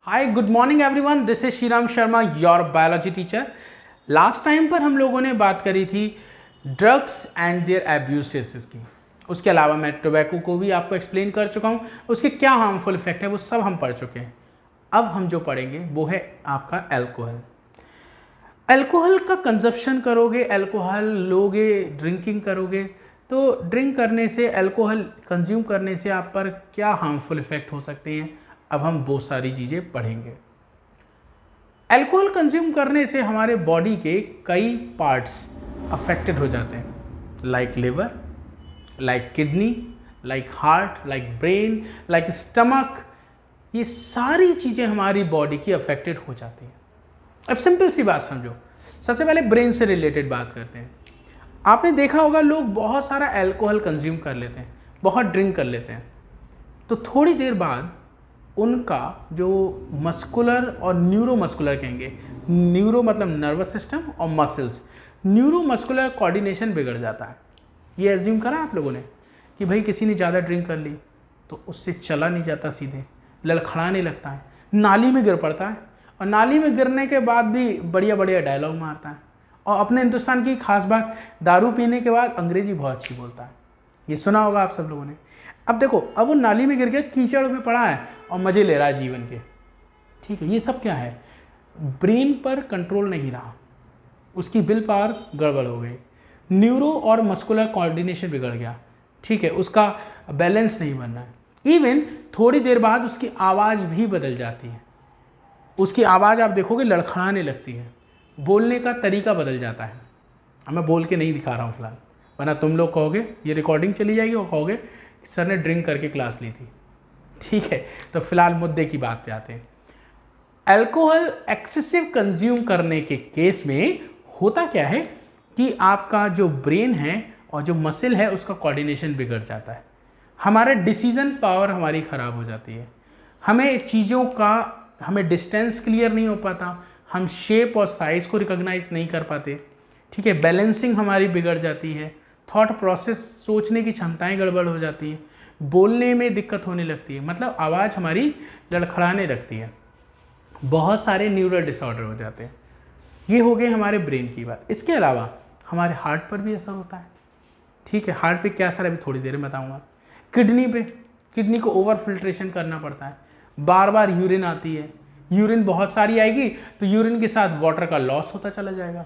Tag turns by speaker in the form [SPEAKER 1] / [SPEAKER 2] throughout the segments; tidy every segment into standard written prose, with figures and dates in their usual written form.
[SPEAKER 1] Hi good morning everyone, this is Shriram Sharma, your biology teacher. Last time पर हम लोगों ने बात करी थी ड्रग्स एंड देयर एब्यूसेस की। उसके अलावा मैं टोबैको को भी आपको एक्सप्लेन कर चुका हूँ, उसके क्या हार्मफुल इफेक्ट है वो सब हम पढ़ चुके हैं। अब हम जो पढ़ेंगे वो है आपका अल्कोहल। अल्कोहल का कंजप्शन करोगे, अल्कोहल लोगे, ड्रिंकिंग करोगे, तो ड्रिंक करने से, अल्कोहल कंज्यूम करने से आप पर क्या हार्मफुल इफेक्ट हो सकते हैं, अब हम वो सारी चीज़ें पढ़ेंगे। अल्कोहल कंज्यूम करने से हमारे बॉडी के कई पार्ट्स अफेक्टेड हो जाते हैं, like liver, like kidney, like heart, like brain, like stomach. ये सारी चीज़ें हमारी बॉडी की अफेक्टेड हो जाती हैं। अब सिंपल सी बात समझो, सबसे पहले ब्रेन से रिलेटेड बात करते हैं। आपने देखा होगा लोग बहुत सारा अल्कोहल कंज्यूम कर लेते हैं, बहुत ड्रिंक कर लेते हैं, तो थोड़ी देर बाद उनका जो मस्कुलर और न्यूरोमस्कुलर कहेंगे, न्यूरो मतलब नर्वस सिस्टम और मसल्स, न्यूरोमस्कुलर कोऑर्डिनेशन बिगड़ जाता है। ये एज्यूम करा आप लोगों ने कि भाई किसी ने ज़्यादा ड्रिंक कर ली तो उससे चला नहीं जाता, सीधे लड़खड़ाने लगता है, नाली में गिर पड़ता है, और नाली में गिरने के बाद भी बढ़िया बढ़िया डायलॉग मारता है। और अपने हिंदुस्तान की खास बात, दारू पीने के बाद अंग्रेजी बहुत अच्छी बोलता है। ये सुना होगा आप सब लोगों ने। अब देखो, अब वो नाली में गिर गया, कीचड़ में पड़ा है और मज़े ले रहा है जीवन के। ठीक है, ये सब क्या है? ब्रेन पर कंट्रोल नहीं रहा, उसकी विल पावर गड़बड़ हो गई, न्यूरो और मस्कुलर कोऑर्डिनेशन बिगड़ गया। ठीक है, उसका बैलेंस नहीं बन रहा है। इवन थोड़ी देर बाद उसकी आवाज़ भी बदल जाती है। उसकी आवाज़ आप देखोगे लड़खड़ाने लगती है, बोलने का तरीका बदल जाता है। अब मैं बोल के नहीं दिखा रहा हूँ फिलहाल, वरना तुम लोग कहोगे, ये रिकॉर्डिंग चली जाएगी और कहोगे सर ने ड्रिंक करके क्लास ली थी। ठीक है, तो फिलहाल मुद्दे की बात पे आते हैं। अल्कोहल एक्सेसिव कंज्यूम करने के केस में होता क्या है कि आपका जो ब्रेन है और जो मसल है उसका कोऑर्डिनेशन बिगड़ जाता है, हमारा डिसीजन पावर हमारी ख़राब हो जाती है, हमें डिस्टेंस क्लियर नहीं हो पाता, हम शेप और साइज़ को रिकॉग्नाइज नहीं कर पाते। ठीक है, बैलेंसिंग हमारी बिगड़ जाती है, थॉट प्रोसेस, सोचने की क्षमताएं गड़बड़ हो जाती हैं, बोलने में दिक्कत होने लगती है, मतलब आवाज़ हमारी लड़खड़ाने लगती है, बहुत सारे न्यूरल डिसऑर्डर हो जाते हैं। ये हो गए हमारे ब्रेन की बात। इसके अलावा हमारे हार्ट पर भी असर होता है। ठीक है, हार्ट पे क्या असर है अभी थोड़ी देर में बताऊंगा। किडनी पे, किडनी को ओवर फिल्ट्रेशन करना पड़ता है, बार बार यूरिन आती है, यूरिन बहुत सारी आएगी तो यूरिन के साथ वाटर का लॉस होता चला जाएगा,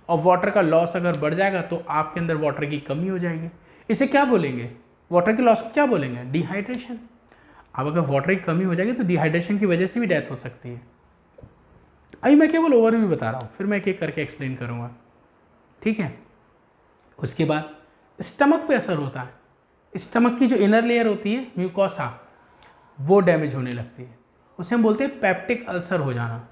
[SPEAKER 1] और वाटर का लॉस अगर बढ़ जाएगा तो आपके अंदर वाटर की कमी हो जाएगी। इसे क्या बोलेंगे? वाटर के लॉस को क्या बोलेंगे? डिहाइड्रेशन। अब अगर वाटर की कमी हो जाएगी तो डिहाइड्रेशन की वजह से भी डेथ हो सकती है। अभी मैं केवल ओवरव्यू बता रहा हूँ, फिर मैं एक एक करके एक्सप्लेन करूँगा। ठीक है, उसके बाद स्टमक पे असर होता है। स्टमक की जो इनर लेयर होती है, म्यूकोसा, वो डैमेज होने लगती है, उसे हम बोलते हैं पेप्टिक अल्सर हो जाना।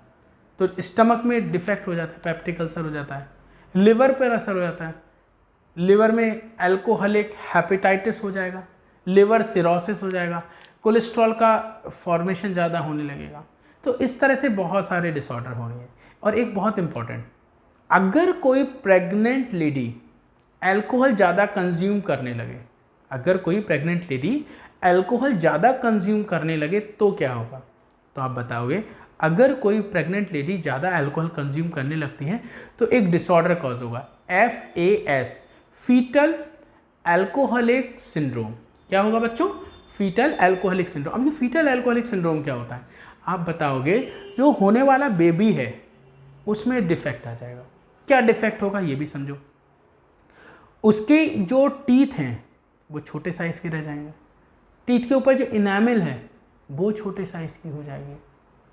[SPEAKER 1] तो स्टमक में डिफेक्ट हो जाता है, पेप्टिक अल्सर हो जाता है। लिवर पर असर हो जाता है, लिवर में अल्कोहलिक हेपेटाइटिस हो जाएगा, लिवर सिरोसिस हो जाएगा, कोलेस्ट्रॉल का फॉर्मेशन ज़्यादा होने लगेगा। तो इस तरह से बहुत सारे डिसऑर्डर होने हैं। और एक बहुत इंपॉर्टेंट, अगर कोई प्रेग्नेंट लेडी अल्कोहल ज़्यादा कंज्यूम करने लगे, अगर कोई प्रेग्नेंट लेडी अल्कोहल ज़्यादा कंज्यूम करने लगे तो क्या होगा? तो आप बताओगे, अगर कोई प्रेग्नेंट लेडी ज़्यादा अल्कोहल कंज्यूम करने लगती है तो एक डिसऑर्डर कॉज होगा, FAS, फीटल अल्कोहलिक सिंड्रोम। क्या होगा बच्चों? Fetal alcoholic syndrome. अब ये फीटल अल्कोहलिक सिंड्रोम क्या होता है? आप बताओगे, जो होने वाला बेबी है उसमें डिफेक्ट आ जाएगा। क्या डिफेक्ट होगा ये भी समझो। उसके जो टीथ हैं वो छोटे साइज़ के रह जाएंगे, टीथ के ऊपर जो इनामिल है वो छोटे साइज़ की हो जाएगी।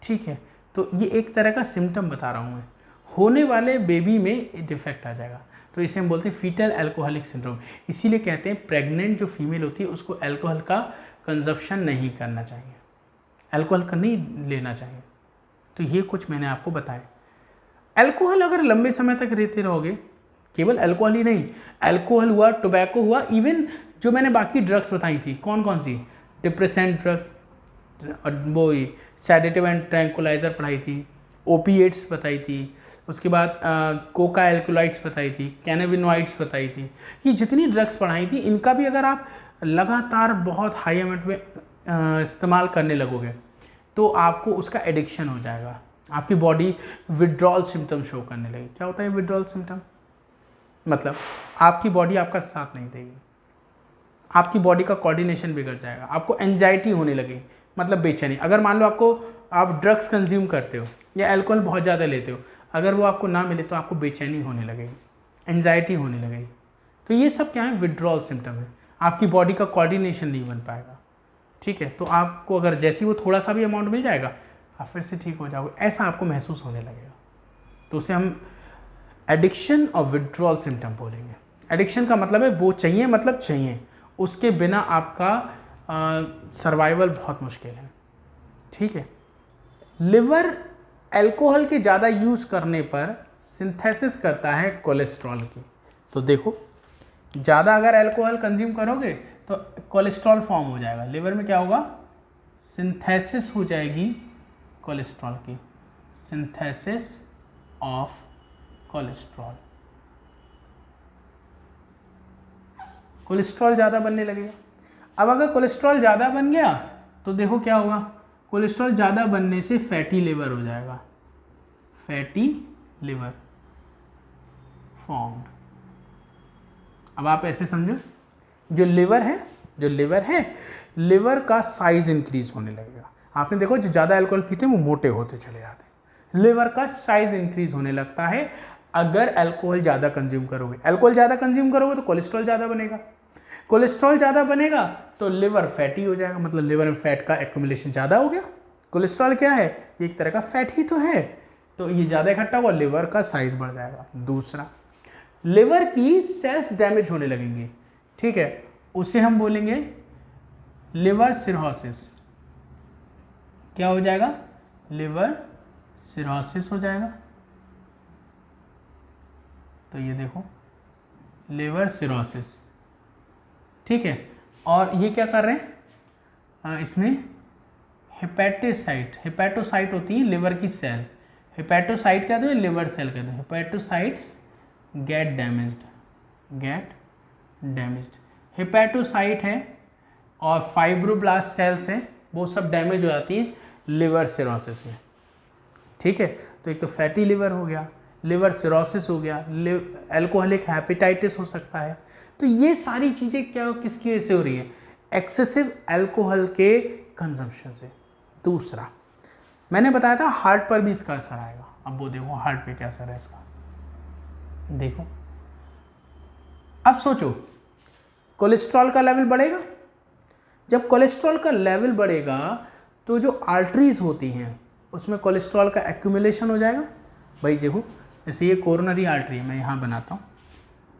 [SPEAKER 1] ठीक है, तो ये एक तरह का सिम्टम बता रहा हूँ मैं, होने वाले बेबी में डिफेक्ट आ जाएगा। तो इसे हम बोलते हैं फीटल अल्कोहलिक सिंड्रोम। इसीलिए कहते हैं प्रेग्नेंट जो फीमेल होती है उसको अल्कोहल का कंजप्शन नहीं करना चाहिए, अल्कोहल का नहीं लेना चाहिए। तो ये कुछ मैंने आपको बताया। अल्कोहल अगर लंबे समय तक रहते रहोगे, केवल अल्कोहल ही नहीं, अल्कोहल हुआ, टोबैको हुआ, इवन जो मैंने बाकी ड्रग्स बताई थी, कौन कौन सी, डिप्रेसेंट ड्रग, वो सेडेटिव एंड ट्रैंकुलाइजर पढ़ाई थी, ओपिएट्स बताई थी, उसके बाद कोका एल्कोलाइड्स बताई थी, कैनाबिनॉइड्स बताई थी। ये जितनी ड्रग्स पढ़ाई थी, इनका भी अगर आप लगातार बहुत हाई अमाउंट में इस्तेमाल करने लगोगे, तो आपको उसका एडिक्शन हो जाएगा, आपकी बॉडी विड्रॉल सिम्टम शो करने लगेगी। क्या होता है विड्रॉल सिम्टम? मतलब आपकी बॉडी आपका साथ नहीं देगी, आपकी बॉडी का कोऑर्डिनेशन बिगड़ जाएगा, आपको एंजाइटी होने लगेगी, मतलब बेचैनी। अगर मान लो आप ड्रग्स कंज्यूम करते हो या अल्कोहल बहुत ज़्यादा लेते हो, अगर वो आपको ना मिले तो आपको बेचैनी होने लगेगी, एंजाइटी होने लगेगी। तो ये सब क्या है? विड्रॉल सिम्टम है, आपकी बॉडी का कोऑर्डिनेशन नहीं बन पाएगा। ठीक है, तो आपको अगर जैसे ही वो थोड़ा सा भी अमाउंट मिल जाएगा आप फिर से ठीक हो जाओगे, ऐसा आपको महसूस होने लगेगा। तो उसे हम एडिक्शन और विड्रॉल सिम्टम बोलेंगे। एडिक्शन का मतलब है वो चाहिए, मतलब चाहिए, उसके बिना आपका सर्वाइवल बहुत मुश्किल है। ठीक है, लिवर अल्कोहल के ज़्यादा यूज़ करने पर सिंथेसिस करता है कोलेस्ट्रॉल की। तो देखो, ज़्यादा अगर अल्कोहल कंज्यूम करोगे तो कोलेस्ट्रॉल फॉर्म हो जाएगा, लिवर में क्या होगा? सिंथेसिस हो जाएगी कोलेस्ट्रॉल की, सिंथेसिस ऑफ कोलेस्ट्रॉल, कोलेस्ट्रॉल ज़्यादा बनने लगेगा। अब अगर कोलेस्ट्रॉल ज़्यादा बन गया तो देखो क्या होगा? कोलेस्ट्रॉल ज़्यादा बनने से फैटी लिवर हो जाएगा, फैटी लिवर फॉर्म्ड। अब आप ऐसे समझो, जो लिवर है लिवर का साइज इंक्रीज होने लगेगा। आपने देखो जो ज़्यादा अल्कोहल पीते हैं वो मोटे होते चले जाते हैं, लिवर का साइज इंक्रीज होने लगता है अगर अल्कोहल ज़्यादा कंज्यूम करोगे। अल्कोहल ज़्यादा कंज्यूम करोगे तो कोलेस्ट्रॉल ज़्यादा बनेगा, कोलेस्ट्रॉल ज़्यादा बनेगा तो लिवर फैटी हो जाएगा, मतलब लिवर में फैट का एक्यूमुलेशन ज़्यादा हो गया। कोलेस्ट्रॉल क्या है? एक तरह का फैट ही तो है, तो ये ज़्यादा इकट्ठा हुआ, लिवर का साइज बढ़ जाएगा। दूसरा, लिवर की सेल्स डैमेज होने लगेंगी। ठीक है, उसे हम बोलेंगे लिवर सिरोसिस। क्या हो जाएगा? लिवर सिरोसिस हो जाएगा। तो ये देखो, लिवर सिरोसिस। ठीक है, और ये क्या कर रहे हैं? इसमें हेपेटोसाइट होती है लिवर की सेल। हेपेटोसाइट कहते हैं, लिवर सेल कहते हैं। Hepatocytes gate damaged. हेपेटोसाइट है और फाइब्रोब्लास्ट सेल्स हैं, वो सब डैमेज हो जाती है लिवर सिरोसिस में। ठीक है, तो एक तो फैटी लिवर हो गया, लिवर सिरोसिस हो गया, अल्कोहलिक हेपेटाइटिस हो सकता है। तो ये सारी चीज़ें क्या किसकी वजह से हो रही है? एक्सेसिव अल्कोहल के कंजम्पशन से। दूसरा, मैंने बताया था हार्ट पर भी इसका असर आएगा। अब वो देखो हार्ट पे क्या असर है इसका, देखो। अब सोचो, कोलेस्ट्रॉल का लेवल बढ़ेगा। जब कोलेस्ट्रॉल का लेवल बढ़ेगा तो जो आर्टरीज होती हैं उसमें कोलेस्ट्रॉल का एक्यूमुलेशन हो जाएगा। भाई देखो, जैसे ये कोरोनरी आर्टरी है, मैं यहाँ बनाता हूँ,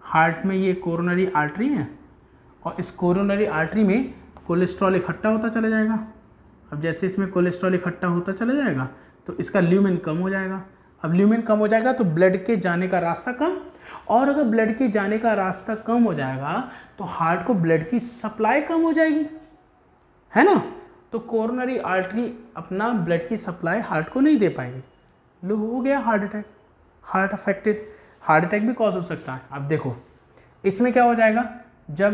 [SPEAKER 1] हार्ट में ये कोरोनरी आर्टरी है और इस कोरोनरी आर्टरी में कोलेस्ट्रॉल इकट्ठा होता चला जाएगा। अब जैसे इसमें कोलेस्ट्रॉल इकट्ठा होता चला जाएगा तो इसका ल्यूमेन कम हो जाएगा। अब ल्यूमेन कम हो जाएगा तो ब्लड के जाने का रास्ता कम, और अगर ब्लड के जाने का रास्ता कम हो जाएगा तो हार्ट को ब्लड की सप्लाई कम हो जाएगी, है ना। तो कोरोनरी आर्टरी अपना ब्लड की सप्लाई हार्ट को नहीं दे पाएगी, लो हो गया heart attack, heart affected. Heart attack भी कॉज हो सकता है। अब देखो इसमें क्या हो जाएगा, जब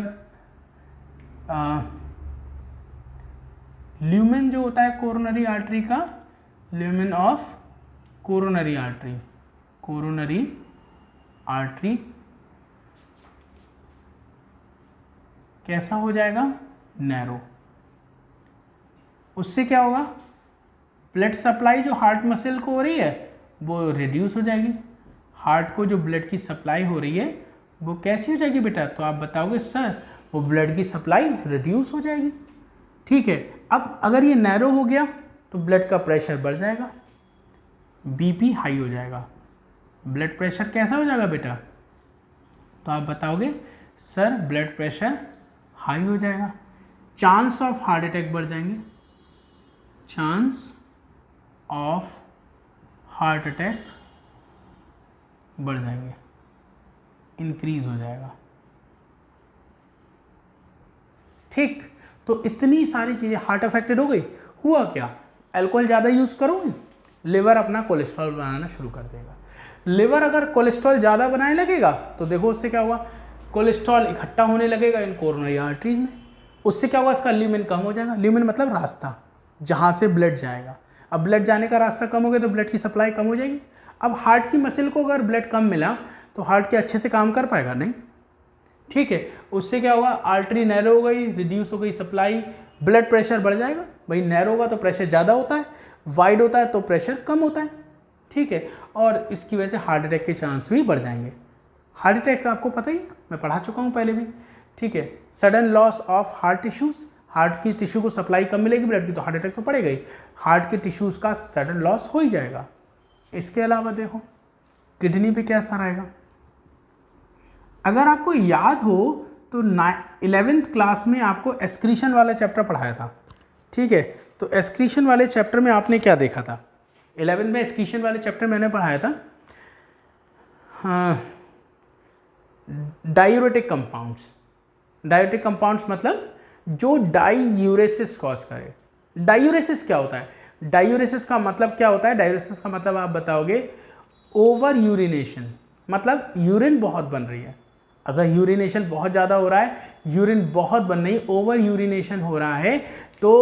[SPEAKER 1] ल्यूमेन जो होता है कोरोनरी आर्टरी का, ल्यूमेन ऑफ कोरोनरी आर्टरी कैसा हो जाएगा? नैरो। उससे क्या होगा? ब्लड सप्लाई जो हार्ट मसल को हो रही है वो रिड्यूस हो जाएगी। हार्ट को जो ब्लड की सप्लाई हो रही है वो कैसी हो जाएगी बेटा? तो आप बताओगे सर वो ब्लड की सप्लाई रिड्यूस हो जाएगी। ठीक है, अब अगर ये नैरो हो गया तो ब्लड का प्रेशर बढ़ जाएगा, बीपी हाई हो जाएगा। ब्लड प्रेशर कैसा हो जाएगा बेटा? तो आप बताओगे सर ब्लड प्रेशर हाई हो जाएगा, चांस ऑफ हार्ट अटैक बढ़ जाएंगे, चांस ऑफ हार्ट अटैक बढ़ जाएंगे, इंक्रीज हो जाएगा। ठीक, तो इतनी सारी चीज़ें, हार्ट अफेक्टेड हो गई। हुआ क्या? अल्कोहल ज़्यादा यूज़ करोगे, लिवर अपना कोलेस्ट्रॉल बनाना शुरू कर देगा। लिवर अगर कोलेस्ट्रॉल ज़्यादा बनाने लगेगा तो देखो उससे क्या हुआ, कोलेस्ट्रॉल इकट्ठा होने लगेगा इन कोरोनरी आर्टरीज में। उससे क्या होगा, इसका ल्यूमेन कम हो जाएगा। ल्यूमेन मतलब रास्ता, जहाँ से ब्लड जाएगा। अब ब्लड जाने का रास्ता कम हो गया तो ब्लड की सप्लाई कम हो जाएगी। अब हार्ट की मसल को अगर ब्लड कम मिला तो हार्ट के अच्छे से काम कर पाएगा नहीं, ठीक है। उससे क्या होगा, आर्टरी नैरो हो गई, रिड्यूस हो गई सप्लाई, ब्लड प्रेशर बढ़ जाएगा। भाई नैरो होगा तो प्रेशर ज़्यादा होता है, वाइड होता है तो प्रेशर कम होता है, ठीक है। और इसकी वजह से हार्ट अटैक के चांस भी बढ़ जाएंगे। हार्ट अटैक का आपको पता ही है, मैं पढ़ा चुका हूँ पहले भी, ठीक है। Sudden loss of heart tissues, heart की टिश्यू को सप्लाई कम मिलेगी ब्लड की तो हार्ट अटैक तो पड़ेगा ही, हार्ट के टिश्यूज़ का सडन लॉस हो ही जाएगा। इसके अलावा देखो किडनी पे क्या असर आएगा। अगर आपको याद हो तो 11th क्लास में आपको एक्सक्रीशन वाला चैप्टर पढ़ाया था, ठीक है। तो एक्सक्रीशन वाले चैप्टर में आपने क्या देखा था, 11th में एक्सक्रीशन वाले चैप्टर मैंने पढ़ाया था डायूरेटिक कंपाउंड्स। डायूरेटिक कंपाउंड्स मतलब जो डाईयूरेसिस कॉज करे। डायूरेसिस क्या होता है, डायूरेसिस का मतलब क्या होता है, डायूरेसिस का मतलब आप बताओगे ओवर यूरिनेशन, मतलब यूरिन बहुत बन रही है। अगर यूरिनेशन बहुत ज़्यादा हो रहा है, यूरिन बहुत बन रही, ओवर यूरिनेशन हो रहा है, तो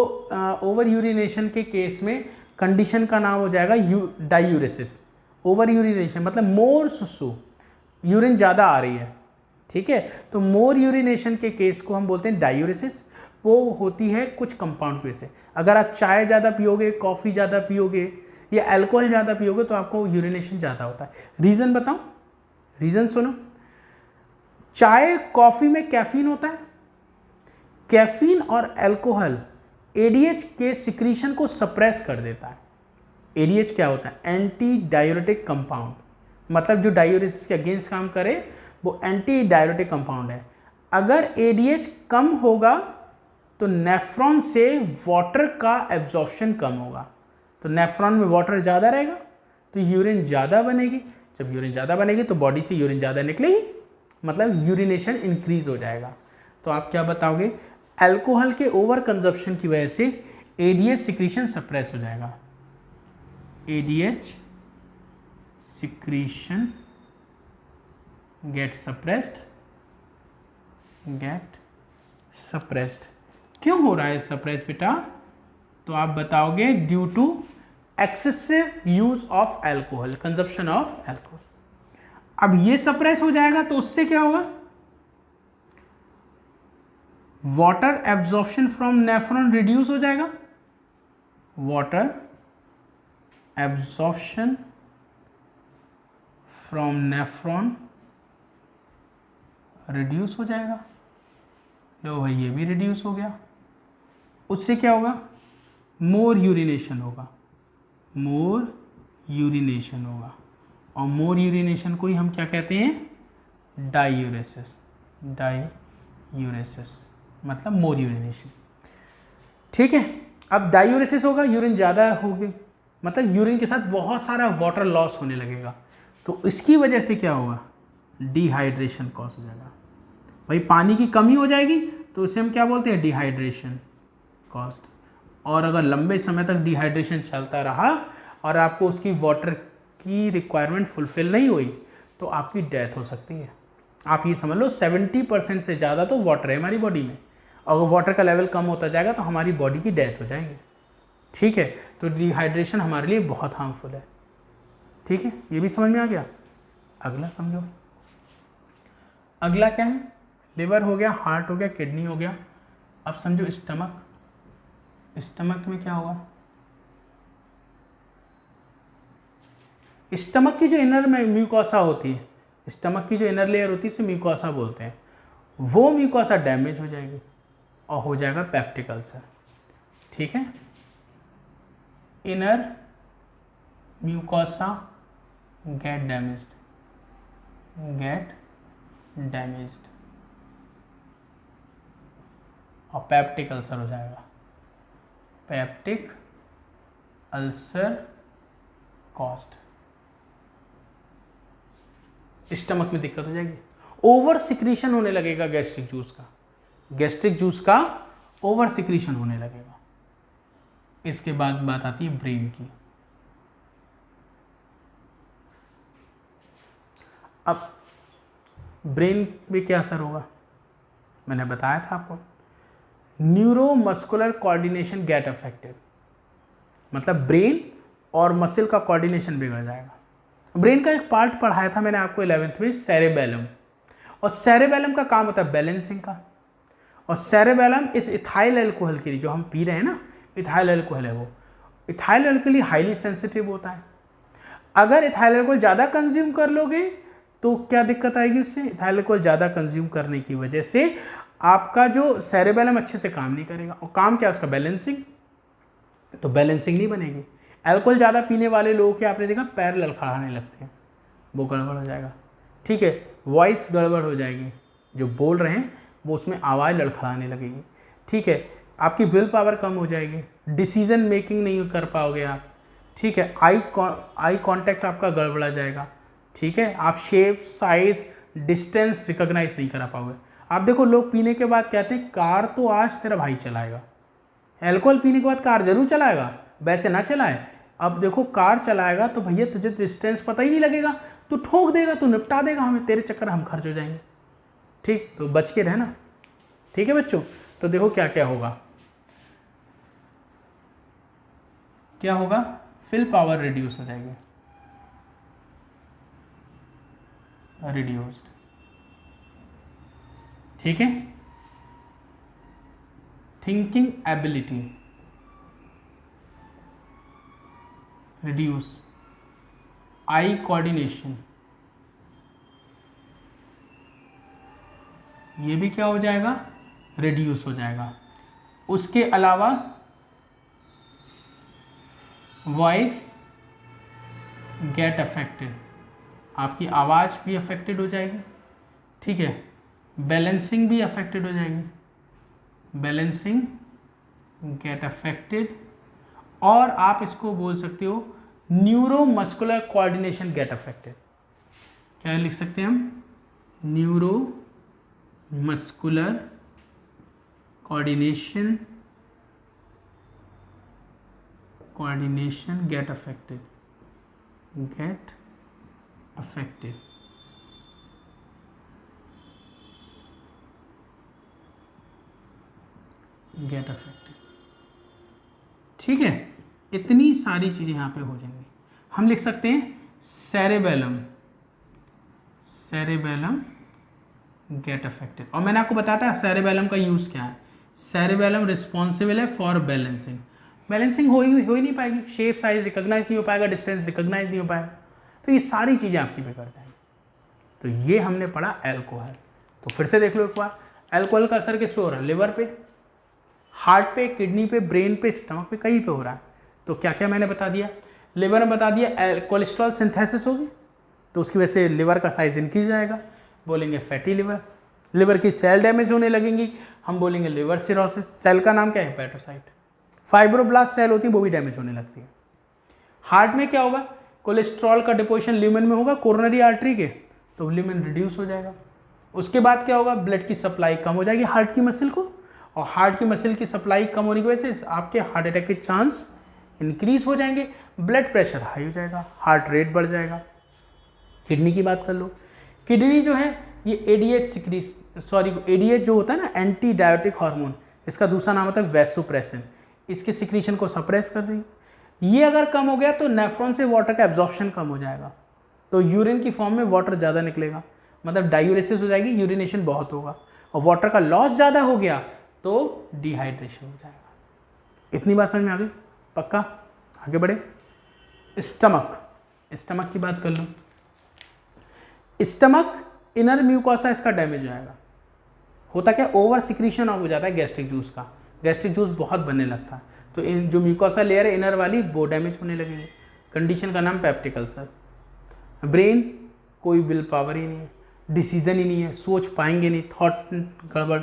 [SPEAKER 1] ओवर यूरिनेशन के केस में कंडीशन का नाम हो जाएगा डायूरेसिस। ओवर यूरिनेशन मतलब मोर सुसु, यूरिन ज़्यादा आ रही है, ठीक है। तो मोर यूरिनेशन के केस को हम बोलते हैं डायूरेसिस। वो होती है कुछ कंपाउंड की वजह से। अगर आप चाय ज़्यादा पियोगे, कॉफ़ी ज़्यादा पियोगे या अल्कोहल ज़्यादा पियोगे तो आपको यूरिनेशन ज़्यादा होता है। रीज़न बताऊं, रीज़न सुनो। चाय कॉफ़ी में कैफीन होता है, कैफीन और अल्कोहल एडीएच के सिक्रीशन को सप्रेस कर देता है। एडीएच क्या होता है, एंटी डायूरेटिक कंपाउंड, मतलब जो डायूरेसिस के अगेंस्ट काम करे वो एंटी डायूरेटिक कंपाउंड है। अगर एडीएच कम होगा तो नेफ्रॉन से वाटर का एब्जॉर्प्शन कम होगा, तो नेफ्रॉन में वाटर ज़्यादा रहेगा तो यूरिन ज़्यादा बनेगी। जब यूरिन ज़्यादा बनेगी तो बॉडी से यूरिन ज़्यादा निकलेगी, मतलब यूरिनेशन इंक्रीज हो जाएगा। तो आप क्या बताओगे, अल्कोहल के ओवर कंजप्शन की वजह से एडीएच सिक्रीशन सप्रेस हो जाएगा। ADH secretion get suppressed. क्यों हो रहा है सप्रेस बेटा, तो आप बताओगे due to excessive use of alcohol, consumption of alcohol. अब ये सप्रेस हो जाएगा तो उससे क्या होगा, water absorption from nephron reduce हो जाएगा, water absorption from nephron reduce हो जाएगा। लो भाई ये भी रिड्यूस हो गया। उससे क्या होगा, मोर यूरिनेशन होगा, मोर यूरिनेशन होगा, और मोर यूरिनेशन को ही हम क्या कहते हैं, डायूरेसिस। डायूरेसिस मतलब मोर यूरिनेशन, ठीक है। अब डायूरेसिस होगा, यूरिन ज़्यादा होगी, मतलब यूरिन के साथ बहुत सारा वाटर लॉस होने लगेगा, तो इसकी वजह से क्या होगा, डिहाइड्रेशन कॉज हो जाएगा। भाई पानी की कमी हो जाएगी तो इसे हम क्या बोलते हैं, डिहाइड्रेशन कॉस्ट। और अगर लंबे समय तक डिहाइड्रेशन चलता रहा और आपको उसकी वाटर की रिक्वायरमेंट फुलफिल नहीं हुई तो आपकी डेथ हो सकती है। आप ये समझ लो 70% से ज़्यादा तो वाटर है हमारी बॉडी में, अगर वाटर का लेवल कम होता जाएगा तो हमारी बॉडी की डेथ हो जाएगी, ठीक है। तो डिहाइड्रेशन हमारे लिए बहुत हार्मफुल है, ठीक है। ये भी समझ में आ गया। अगला समझो, अगला क्या है, लिवर हो गया, हार्ट हो गया, किडनी हो गया। अब समझो स्टमक। स्टमक में क्या होगा, स्टमक की जो इनर में म्यूकोसा होती है, स्टमक की जो इनर लेयर होती है इसे म्यूकोसा बोलते हैं, वो म्यूकोसा डैमेज हो जाएगी और हो जाएगा पेप्टिक अल्सर, ठीक है। इनर म्यूकोसा गेट डैमेज्ड और पेप्टिक अल्सर हो जाएगा। पेप्टिक अल्सर कॉस्ट, स्टमक में दिक्कत हो जाएगी। ओवर सिक्रीशन होने लगेगा गैस्ट्रिक जूस का, गैस्ट्रिक जूस का ओवर सिक्रीशन होने लगेगा। इसके बाद बात आती है ब्रेन की। अब ब्रेन पे क्या असर होगा, मैंने बताया था आपको, न्यूरोमस्कुलर कोऑर्डिनेशन गेट अफेक्टेड। मतलब ब्रेन और मसल का कोऑर्डिनेशन बिगड़ जाएगा। ब्रेन का एक पार्ट पढ़ाया था मैंने आपको 11th में, सेरेबेलम, और सेरेबेलम का काम होता है बैलेंसिंग का। और सेरेबेलम इस इथाइल अल्कोहल के लिए, जो हम पी रहे हैं ना, इथाइल अल्कोहल है, वो इथाइल अल्कोहल के लिए हाईली सेंसिटिव होता है। अगर इथाइल अल्कोहल ज़्यादा कंज्यूम कर लोगे तो क्या दिक्कत आएगी उससे? इथाइल अल्कोहल ज़्यादा कंज्यूम करने की वजह से आपका जो सेरेबेलम अच्छे से काम नहीं करेगा। और काम क्या है उसका? बैलेंसिंग। तो बैलेंसिंग नहीं बनेगी। अल्कोहल ज़्यादा पीने वाले लोगों के आपने देखा पैर लड़खड़ाने लगते हैं, वो गड़बड़ हो जाएगा। ठीक है, वॉइस गड़बड़ हो जाएगी, जो बोल रहे हैं वो उसमें आवाज़ लड़खड़ाने लगेगी। ठीक है, आपकी विल पावर कम हो जाएगी, डिसीजन मेकिंग नहीं कर पाओगे आप। ठीक है, आई कांटेक्ट आपका गड़बड़ा जाएगा। ठीक है, आप शेप, साइज, डिस्टेंस रिकॉग्नाइज नहीं करा पाओगे। आप देखो लोग पीने के बाद कहते हैं कार तो आज तेरा भाई चलाएगा। अल्कोहल पीने के बाद कार जरूर चलाएगा, वैसे ना चलाए। अब देखो कार चलाएगा तो भैया तुझे डिस्टेंस पता ही नहीं लगेगा, तू ठोक देगा, तू निपटा देगा हमें, तेरे चक्कर हम खर्च हो जाएंगे। ठीक, तो बच के रहना। ठीक है बच्चों, तो देखो क्या क्या होगा, क्या होगा? फिल पावर रिड्यूस हो जाएगी, रिड्यूस्ड। ठीक है, thinking ability reduce, eye coordination ये भी क्या हो जाएगा? रिड्यूस हो जाएगा। उसके अलावा वॉइस गेट अफेक्टेड, आपकी आवाज़ भी अफेक्टेड हो जाएगी। ठीक है, बैलेंसिंग भी अफेक्टेड हो जाएगी, बैलेंसिंग गेट अफेक्टेड। और आप इसको बोल सकते हो neuro muscular coordination get affected. क्या लिख सकते हैं हम? Neuro muscular coordination get affected, get affected. Get affected. ठीक है, इतनी सारी चीज़ें यहाँ पे हो जाएंगी। हम लिख सकते हैं सेरेबेलम, सेरेबेलम गेट अफेक्टेड। और मैंने आपको बताया था सेरेबेलम का यूज़ क्या है। सेरेबेलम रिस्पॉन्सिबल है फॉर बैलेंसिंग। बैलेंसिंग हो ही नहीं पाएगी, शेप साइज रिकॉग्नाइज नहीं हो पाएगा, डिस्टेंस रिकॉग्नाइज नहीं हो पाएगा, तो ये सारी चीज़ें आपकी बिगड़ जाएंगी। तो ये हमने पढ़ा अल्कोहल। तो फिर से देख लो एक बार, अल्कोहल का असर किस पे हो रहा है? लिवर पे, हार्ट पे, किडनी पे, ब्रेन पे, स्टमक पे, कहीं पे हो रहा है। तो क्या क्या मैंने बता दिया? लिवर में बता दिया कोलेस्ट्रॉल सिंथेसिस होगी, तो उसकी वजह से लिवर का साइज इंक्रीज जाएगा, बोलेंगे फैटी लिवर। लिवर की सेल डैमेज होने लगेंगी, हम बोलेंगे लिवर सिरोसिस। सेल का नाम क्या है? हेपेटोसाइट। फाइब्रोब्लास्ट सेल होती है, वो भी डैमेज होने लगती है। हार्ट में क्या होगा? कोलेस्ट्रॉल का डिपोजिशन ल्यूमेन में होगा, कोरोनरी आर्टरी के, तो ल्यूमेन रिड्यूस हो जाएगा। उसके बाद क्या होगा? ब्लड की सप्लाई कम हो जाएगी हार्ट की मसल को, और हार्ट की मसल की सप्लाई कम होने की वजह से आपके हार्ट अटैक के चांस इंक्रीज हो जाएंगे, ब्लड प्रेशर हाई हो जाएगा, हार्ट रेट बढ़ जाएगा। किडनी की बात कर लो, किडनी जो है ये एडीएच जो होता है ना, एंटी डायोटिक हार्मोन, इसका दूसरा नाम होता है वैसोप्रेसिन, इसके सिक्रीशन को सप्रेस कर देगी। ये अगर कम हो गया तो नेफ्रॉन से वाटर का एब्जॉर्प्शन कम हो जाएगा, तो यूरिन की फॉर्म में वाटर ज़्यादा निकलेगा, मतलब डायूरेसिस हो जाएगी, यूरिनेशन बहुत होगा, और वाटर का लॉस ज़्यादा हो गया तो डिहाइड्रेशन हो जाएगा। इतनी बात समझ में आ गई? पक्का? आगे बढ़े। स्टमक की बात कर लो। स्टमक इनर म्यूकोसा इसका डैमेज हो जाएगा। होता क्या? ओवर सिक्रीशन हो जाता है गैस्ट्रिक जूस का, गैस्ट्रिक जूस बहुत बनने लगता है, तो इन जो म्यूकोसा लेयर है इनर वाली, वो डैमेज होने लगेगी। कंडीशन का नाम पेप्टिक अल्सर। ब्रेन, कोई विल पावर ही नहीं है, डिसीजन ही नहीं है, सोच पाएंगे नहीं, थॉट गड़बड़,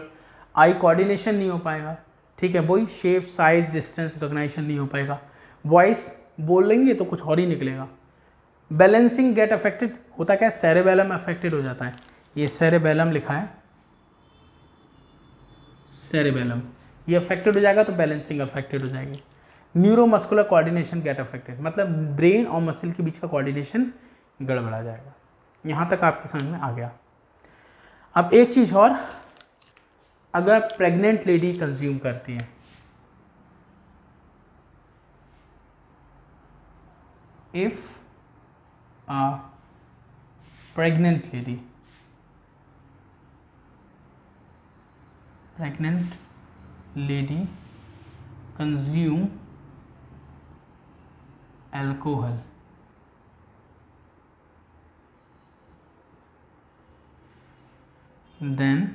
[SPEAKER 1] आई कोऑर्डिनेशन नहीं हो पाएगा। ठीक है, वही शेप, साइज, डिस्टेंस रिकॉग्निशन नहीं हो पाएगा, वॉइस बोलेंगे तो कुछ और ही निकलेगा। Balancing get affected. होता क्या है? सेरेबेलम अफेक्टेड हो जाता है, ये सेरेबेलम लिखा है, सेरेबेलम, ये अफेक्टेड हो जाएगा तो बैलेंसिंग अफेक्टेड हो जाएगी। न्यूरोमस्कुलर कोऑर्डिनेशन गेट अफेक्टेड, मतलब ब्रेन और मसल के बीच का कोऑर्डिनेशन गड़बड़ा जाएगा। यहाँ तक आपकी समझ में आ गया। अब एक चीज़ और, अगर प्रेग्नेंट लेडी कंज्यूम करती है, if a pregnant lady consume alcohol, then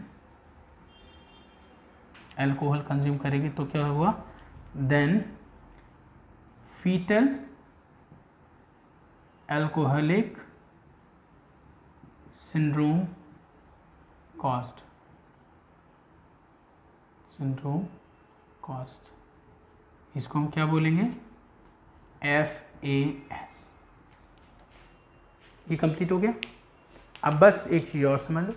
[SPEAKER 1] alcohol consume करेगी तो क्या हुआ, then fetal alcoholic syndrome caused, इसको हम क्या बोलेंगे, FAS। ये कंप्लीट हो गया। अब बस एक चीज़ और समझ लो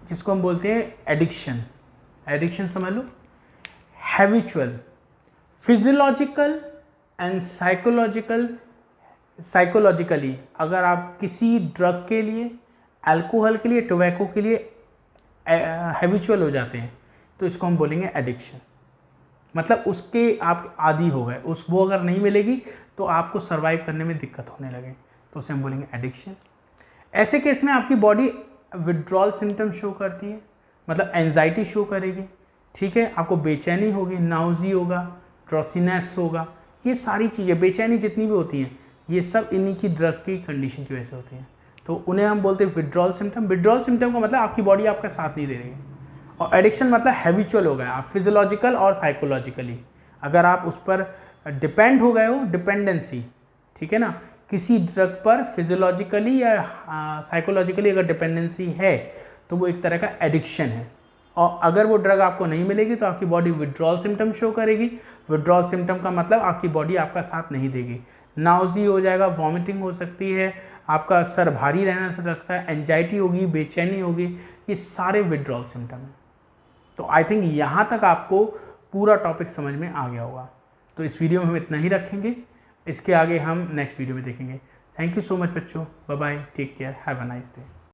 [SPEAKER 1] जिसको हम बोलते हैं एडिक्शन। एडिक्शन समझ लो, हैबिचुअल, फिजियोलॉजिकल एंड साइकोलॉजिकली अगर आप किसी ड्रग के लिए, अल्कोहल के लिए, टोबैको के लिए हैबिचुअल हो जाते हैं तो इसको हम बोलेंगे एडिक्शन। मतलब उसके आप आदी हो गए, वो अगर नहीं मिलेगी तो आपको सर्वाइव करने में दिक्कत होने लगे, तो उसे हम बोलेंगे एडिक्शन। ऐसे केस में आपकी बॉडी विड्रॉल सिम्टम शो करती है, मतलब एंजाइटी शो करेगी, ठीक है, आपको बेचैनी होगी, नाउजी होगा, ड्रॉसीनेस होगा, ये सारी चीज़ें, बेचैनी जितनी भी होती हैं ये सब इन्हीं की ड्रग की कंडीशन की वजह से होती हैं, तो उन्हें हम बोलते हैं विड्रॉल सिम्टम। विड्रॉल सिम्टम का मतलब आपकी बॉडी आपका साथ नहीं दे रही है, और एडिक्शन मतलब हैबिचुअल हो गया आप, फिजियोलॉजिकल और साइकोलॉजिकली अगर आप उस पर डिपेंड हो गए हो, डिपेंडेंसी, ठीक है ना, किसी ड्रग पर फिजियोलॉजिकली या साइकोलॉजिकली अगर डिपेंडेंसी है तो वो एक तरह का एडिक्शन है। और अगर वो ड्रग आपको नहीं मिलेगी तो आपकी बॉडी विड्रॉल सिम्टम शो करेगी। विड्रॉल सिम्टम का मतलब आपकी बॉडी आपका साथ नहीं देगी, नाउजी हो जाएगा, वॉमिटिंग हो सकती है, आपका सर भारी रहना से लगता है, एंजाइटी होगी, बेचैनी होगी, ये सारे विड्रॉल सिम्टम हैं। तो आई थिंक यहाँ तक आपको पूरा टॉपिक समझ में आ गया होगा। तो इस वीडियो में हम इतना ही रखेंगे, इसके आगे हम नेक्स्ट वीडियो में देखेंगे। थैंक यू सो मच बच्चों, bye bye, take care, have a nice day.